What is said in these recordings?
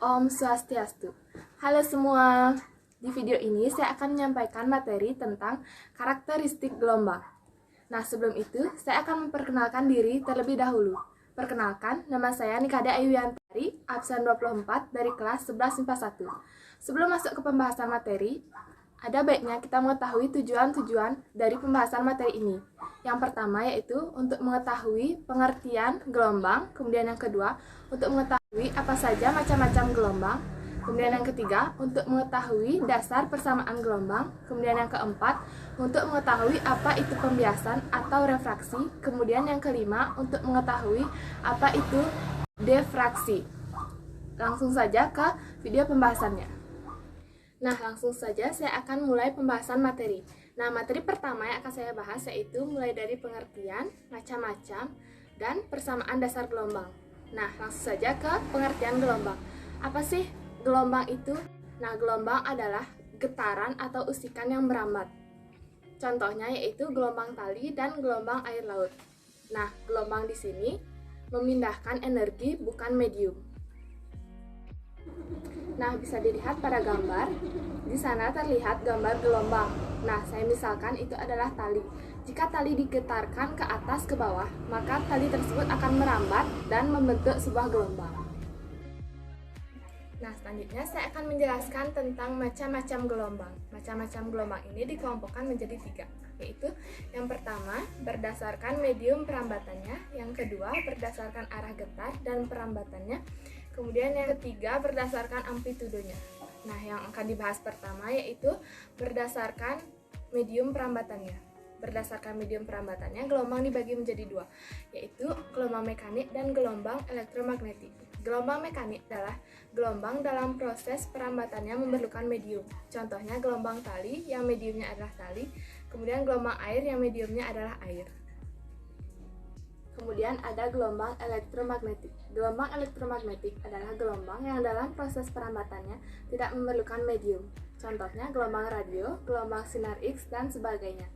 Om Swastiastu. Halo semua, di video ini saya akan menyampaikan materi tentang karakteristik gelombang. Nah, sebelum itu saya akan memperkenalkan diri terlebih dahulu. Perkenalkan, nama saya Nikada Ayu Yantari, absen 24 dari kelas 11 MIPA 1. Sebelum masuk ke pembahasan materi, ada baiknya kita mengetahui tujuan-tujuan dari pembahasan materi ini. Yang pertama yaitu untuk mengetahui pengertian gelombang, kemudian yang kedua untuk mengetahui apa saja macam-macam gelombang, kemudian yang ketiga untuk mengetahui dasar persamaan gelombang, kemudian yang keempat untuk mengetahui apa itu pembiasan atau refraksi, kemudian yang kelima untuk mengetahui apa itu diffraksi. Langsung saja ke video pembahasannya. Nah, langsung saja saya akan mulai pembahasan materi. Nah, materi pertama yang akan saya bahas yaitu mulai dari pengertian, macam-macam, dan persamaan dasar gelombang. Nah, langsung saja ke pengertian gelombang. Apa sih gelombang itu? Nah, gelombang adalah getaran atau usikan yang merambat. Contohnya yaitu gelombang tali dan gelombang air laut. Nah, gelombang di sini memindahkan energi bukan medium. Nah, bisa dilihat pada gambar. Di sana terlihat gambar gelombang. Nah, saya misalkan itu adalah tali. Jika tali digetarkan ke atas ke bawah, maka tali tersebut akan merambat dan membentuk sebuah gelombang. Nah, selanjutnya saya akan menjelaskan tentang macam-macam gelombang. Macam-macam gelombang ini dikelompokkan menjadi 3, yaitu yang pertama berdasarkan medium perambatannya, yang kedua berdasarkan arah getar dan perambatannya, kemudian yang ketiga berdasarkan amplitudonya. Nah, yang akan dibahas pertama yaitu berdasarkan medium perambatannya. Berdasarkan medium perambatannya, gelombang dibagi menjadi 2, yaitu gelombang mekanik dan gelombang elektromagnetik. Gelombang mekanik adalah gelombang dalam proses perambatannya memerlukan medium. Contohnya gelombang tali yang mediumnya adalah tali, kemudian gelombang air yang mediumnya adalah air. Kemudian ada gelombang elektromagnetik. Gelombang elektromagnetik adalah gelombang yang dalam proses perambatannya tidak memerlukan medium. Contohnya gelombang radio, gelombang sinar X, dan sebagainya.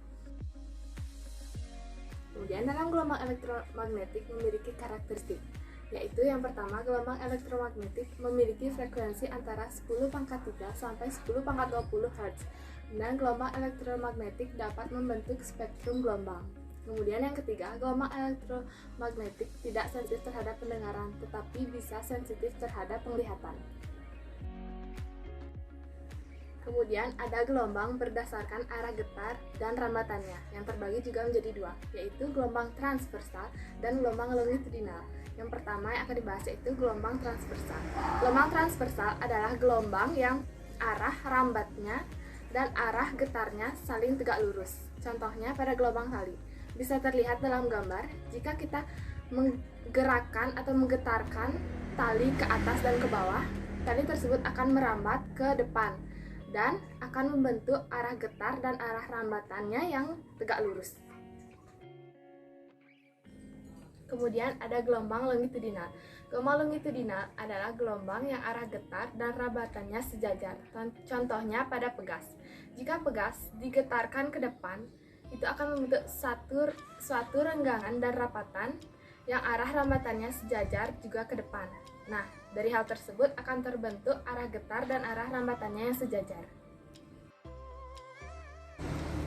Kemudian dalam gelombang elektromagnetik memiliki karakteristik, yaitu yang pertama gelombang elektromagnetik memiliki frekuensi antara 10⁻³ sampai 10⁻20 Hz. Dan gelombang elektromagnetik dapat membentuk spektrum gelombang. Kemudian yang ketiga, gelombang elektromagnetik tidak sensitif terhadap pendengaran, tetapi bisa sensitif terhadap penglihatan. Kemudian ada gelombang berdasarkan arah getar dan rambatannya, yang terbagi juga menjadi 2, yaitu gelombang transversal dan gelombang longitudinal. Yang pertama yang akan dibahas yaitu gelombang transversal. Gelombang transversal adalah gelombang yang arah rambatnya dan arah getarnya saling tegak lurus. Contohnya pada gelombang tali. Bisa terlihat dalam gambar, jika kita menggerakkan atau menggetarkan tali ke atas dan ke bawah, tali tersebut akan merambat ke depan dan akan membentuk arah getar dan arah rambatannya yang tegak lurus. Kemudian ada gelombang longitudinal. Gelombang longitudinal adalah gelombang yang arah getar dan rambatannya sejajar. Contohnya pada pegas. Jika pegas digetarkan ke depan, itu akan membentuk suatu renggangan dan rapatan yang arah rambatannya sejajar juga ke depan. Nah, dari hal tersebut akan terbentuk arah getar dan arah rambatannya yang sejajar.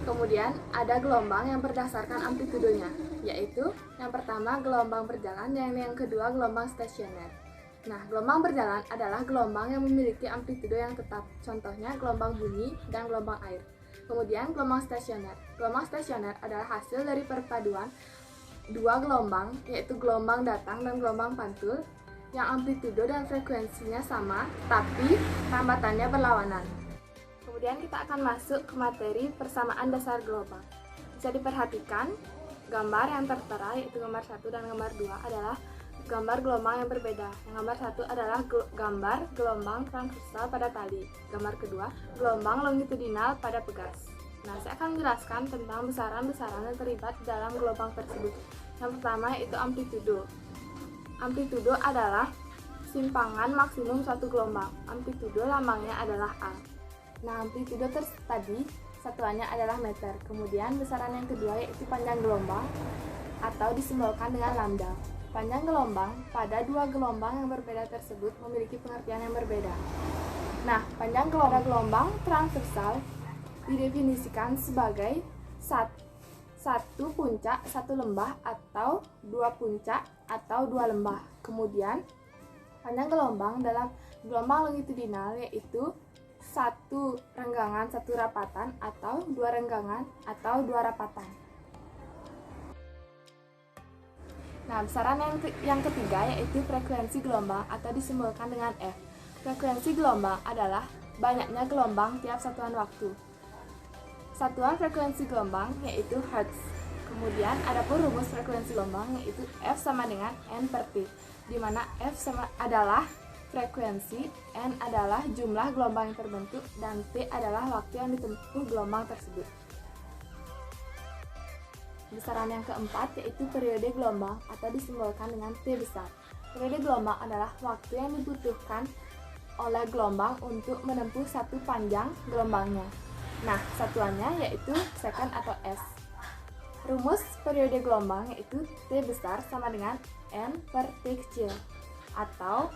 Kemudian ada gelombang yang berdasarkan amplitudonya, yaitu yang pertama gelombang berjalan dan yang kedua gelombang stasioner. Nah, gelombang berjalan adalah gelombang yang memiliki amplitudo yang tetap, contohnya gelombang bunyi dan gelombang air. Kemudian gelombang stasioner. Gelombang stasioner adalah hasil dari perpaduan 2 gelombang, yaitu gelombang datang dan gelombang pantul, yang amplitudo dan frekuensinya sama, tapi rambatannya berlawanan. Kemudian kita akan masuk ke materi persamaan dasar gelombang. Bisa diperhatikan, gambar yang tertera yaitu gambar 1 dan gambar 2 adalah gambar gelombang yang berbeda. Yang gambar 1 adalah gambar gelombang transversal pada tali. Gambar kedua, gelombang longitudinal pada pegas. Nah, saya akan menjelaskan tentang besaran-besaran yang terlibat dalam gelombang tersebut. Yang pertama yaitu amplitudo. Amplitudo adalah simpangan maksimum suatu gelombang. Amplitudo lambangnya adalah A. Nah, amplitudo tadi satuannya adalah meter. Kemudian besaran yang kedua yaitu panjang gelombang atau disimbolkan dengan lambda. panjang gelombang pada dua gelombang yang berbeda tersebut memiliki pengertian yang berbeda. Nah, panjang gelombang transversal didefinisikan sebagai satu puncak, satu lembah, atau dua puncak atau dua lembah. Kemudian, panjang gelombang dalam gelombang longitudinal yaitu satu renggangan, satu rapatan, atau dua renggangan, atau dua rapatan. Nah, besaran yang ketiga yaitu frekuensi gelombang atau disimbolkan dengan F. Frekuensi gelombang adalah banyaknya gelombang tiap satuan waktu. Satuan frekuensi gelombang yaitu Hertz. Kemudian ada pun rumus frekuensi gelombang yaitu F sama dengan N per T, di mana F adalah frekuensi, N adalah jumlah gelombang yang terbentuk, dan T adalah waktu yang ditempuh gelombang tersebut. Besaran yang keempat yaitu periode gelombang atau disimbolkan dengan T besar. Periode gelombang adalah waktu yang dibutuhkan oleh gelombang untuk menempuh satu panjang gelombangnya. Nah, satuannya yaitu second atau S. Rumus periode gelombang yaitu T besar sama dengan N per T kecil, atau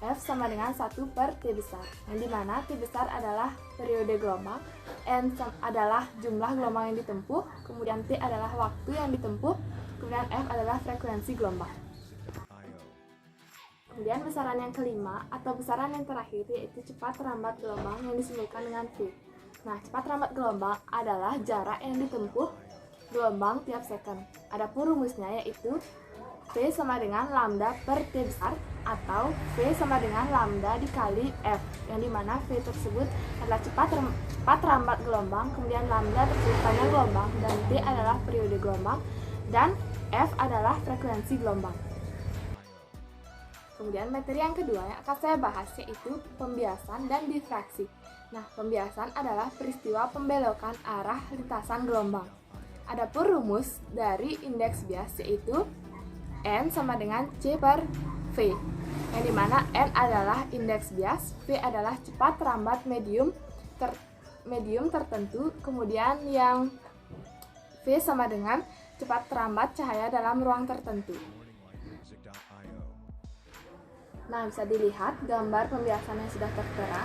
F sama dengan 1 per T besar, yang dimana T besar adalah periode gelombang, N adalah jumlah gelombang yang ditempuh, kemudian T adalah waktu yang ditempuh, kemudian F adalah frekuensi gelombang. Kemudian besaran yang kelima atau besaran yang terakhir yaitu cepat rambat gelombang yang disimbolkan dengan V. Nah, cepat rambat gelombang adalah jarak yang ditempuh gelombang tiap second. Adapun rumusnya yaitu V sama dengan lambda per T besar, atau V sama dengan lambda dikali F, yang dimana V tersebut adalah cepat rambat gelombang, kemudian lambda tersebut panjang gelombang, dan T adalah periode gelombang, dan F adalah frekuensi gelombang. Kemudian materi yang kedua yang akan saya bahas yaitu pembiasan dan difraksi. Nah, pembiasan adalah peristiwa pembelokan arah lintasan gelombang. Adapun rumus dari indeks bias yaitu N sama dengan C per V, yang dimana N adalah indeks bias, V adalah cepat rambat medium tertentu, kemudian yang V sama dengan cepat rambat cahaya dalam ruang tertentu. Nah, bisa dilihat gambar pembiasan yang sudah tertera.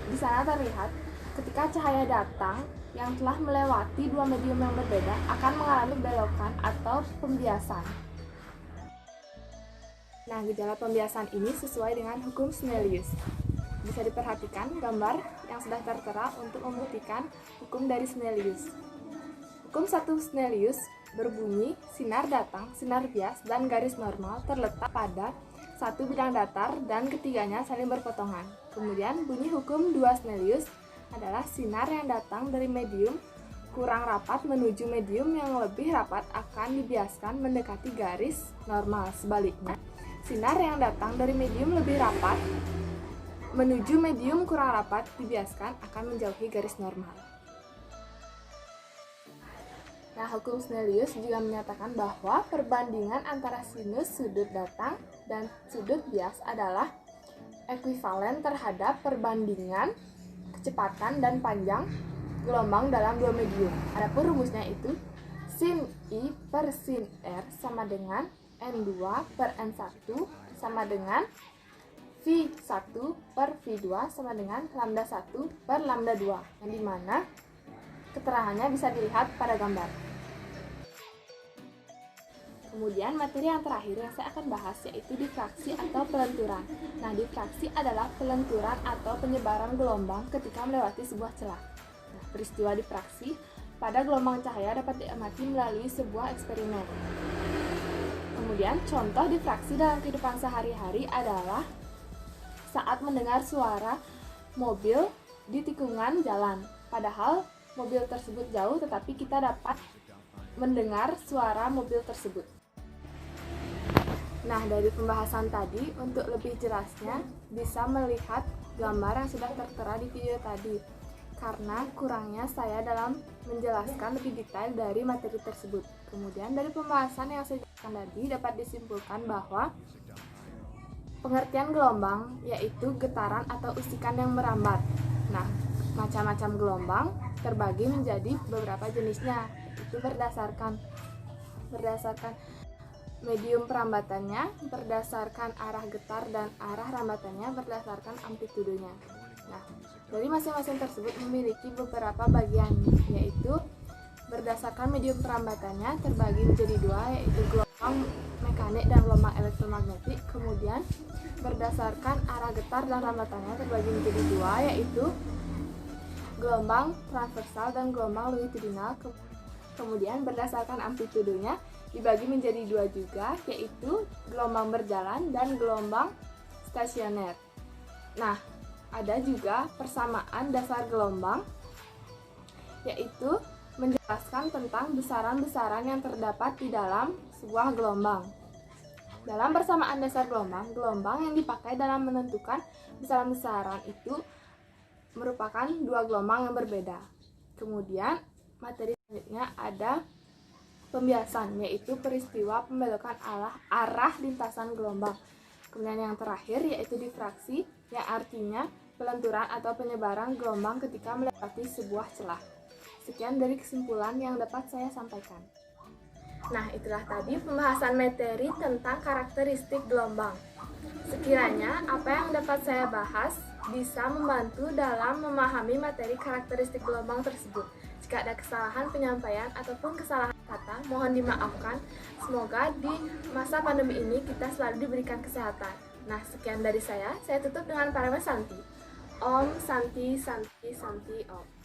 Di sana terlihat ketika cahaya datang yang telah melewati dua medium yang berbeda akan mengalami belokan atau pembiasan. Nah, gejala pembiasan ini sesuai dengan hukum Snellius. Bisa diperhatikan gambar yang sudah tertera untuk membuktikan hukum dari Snellius. Hukum 1 Snellius berbunyi sinar datang, sinar bias, dan garis normal terletak pada satu bidang datar dan ketiganya saling berpotongan. Kemudian bunyi hukum 2 Snellius adalah sinar yang datang dari medium kurang rapat menuju medium yang lebih rapat akan dibiaskan mendekati garis normal. Sebaliknya, sinar yang datang dari medium lebih rapat menuju medium kurang rapat dibiaskan akan menjauhi garis normal. Nah, hukum Snellius juga menyatakan bahwa perbandingan antara sinus sudut datang dan sudut bias adalah ekuivalen terhadap perbandingan kecepatan dan panjang gelombang dalam dua medium. Adapun rumusnya itu sin I per sin R sama dengan N2 per N1 sama dengan V1 per V2 sama dengan lambda 1 per lambda 2, yang dimana keterangannya bisa dilihat pada gambar. Kemudian materi yang terakhir yang saya akan bahas yaitu difraksi atau pelenturan. Nah, difraksi adalah pelenturan atau penyebaran gelombang ketika melewati sebuah celah. Nah, peristiwa difraksi pada gelombang cahaya dapat diamati melalui sebuah eksperimen. Kemudian contoh difraksi dalam kehidupan sehari-hari adalah saat mendengar suara mobil di tikungan jalan. Padahal mobil tersebut jauh, tetapi kita dapat mendengar suara mobil tersebut. Nah, dari pembahasan tadi, untuk lebih jelasnya bisa melihat gambar yang sudah tertera di video tadi, karena kurangnya saya dalam menjelaskan lebih detail dari materi tersebut. Kemudian dari pembahasan yang saya jelaskan tadi dapat disimpulkan bahwa pengertian gelombang yaitu getaran atau usikan yang merambat. Nah, macam-macam gelombang terbagi menjadi beberapa jenisnya. Itu berdasarkan medium perambatannya berdasarkan arah getar dan arah rambatannya berdasarkan amplitudenya. Nah, dari masing-masing tersebut memiliki beberapa bagian, yaitu berdasarkan medium perambatannya terbagi menjadi dua, yaitu gelombang mekanik dan gelombang elektromagnetik. Kemudian berdasarkan arah getar dan rambatannya terbagi menjadi dua, yaitu gelombang transversal dan gelombang longitudinal. Kemudian berdasarkan amplitudenya dibagi menjadi dua juga, yaitu gelombang berjalan dan gelombang stasioner. Nah, ada juga persamaan dasar gelombang, yaitu menjelaskan tentang besaran-besaran yang terdapat di dalam sebuah gelombang. Dalam persamaan dasar gelombang, gelombang yang dipakai dalam menentukan besaran-besaran itu merupakan dua gelombang yang berbeda. Kemudian, materi selanjutnya ada pembiasan, yaitu peristiwa pembelokan arah lintasan gelombang. Kemudian yang terakhir yaitu difraksi, yang artinya pelenturan atau penyebaran gelombang ketika melewati sebuah celah. Sekian dari kesimpulan yang dapat saya sampaikan. Nah, itulah tadi pembahasan materi tentang karakteristik gelombang. Sekiranya apa yang dapat saya bahas bisa membantu dalam memahami materi karakteristik gelombang tersebut. Jika ada kesalahan penyampaian ataupun kesalahan kata, mohon dimaafkan. Semoga di masa pandemi ini kita selalu diberikan kesehatan. Nah, sekian dari saya tutup dengan parama Santi. Om Santi Santi Santi Om.